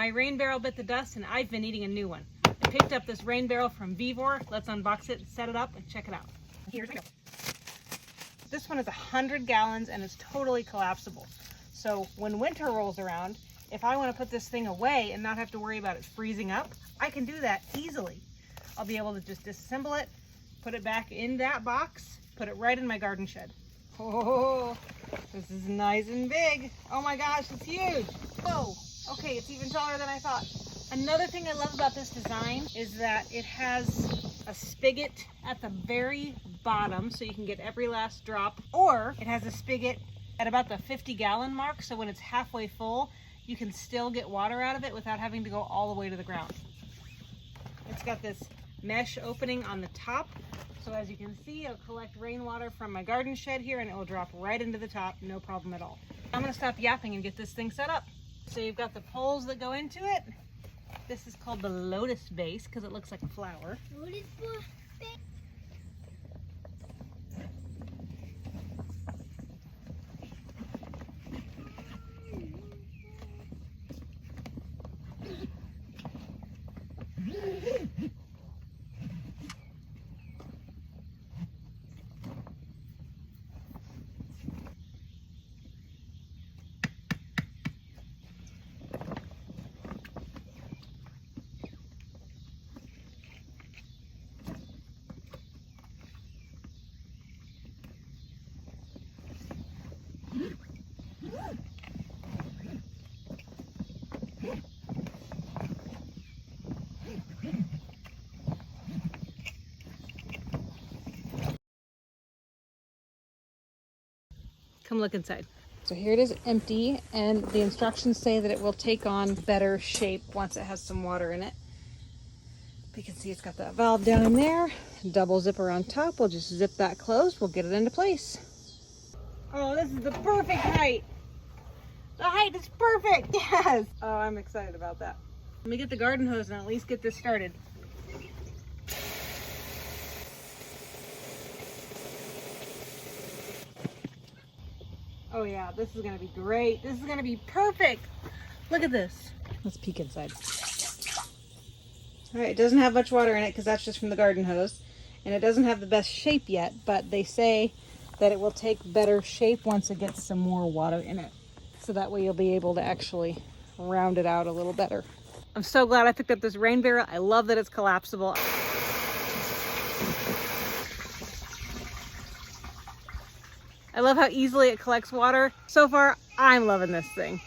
My rain barrel bit the dust and I've been eating a new one. I picked up this rain barrel from Vevor. Let's unbox it, set it up, and check it out. Here's my go. This one is 100 gallons and it's totally collapsible. So when winter rolls around, if I want to put this thing away and not have to worry about it freezing up, I can do that easily. I'll be able to just disassemble it, put it back in that box, put it right in my garden shed. Oh, this is nice and big. Oh my gosh, it's huge. Whoa, okay, it's even taller than I thought. Another thing I love about this design is that it has a spigot at the very bottom so you can get every last drop, or it has a spigot at about the 50-gallon mark, so when it's halfway full, you can still get water out of it without having to go all the way to the ground. It's got this mesh opening on the top, so as you can see, it'll collect rainwater from my garden shed here and it will drop right into the top, no problem at all. I'm gonna stop yapping and get this thing set up. So you've got the poles that go into it. This is called the lotus base because it looks like a flower. Lotus base? Come look inside. So here it is empty, and the instructions say that it will take on better shape once it has some water in it. You can see it's got that valve down in there, double zipper on top. We'll just zip that closed, we'll get it into place. Oh, this is the perfect height. The height is perfect, yes. Oh, I'm excited about that. Let me get the garden hose and at least get this started. Oh yeah, this is gonna be great. This is gonna be perfect. Look at this. Let's peek inside. All right, it doesn't have much water in it because that's just from the garden hose. And it doesn't have the best shape yet, but they say that it will take better shape once it gets some more water in it. So that way you'll be able to actually round it out a little better. I'm so glad I picked up this rain barrel. I love that it's collapsible. I love how easily it collects water. So far, I'm loving this thing.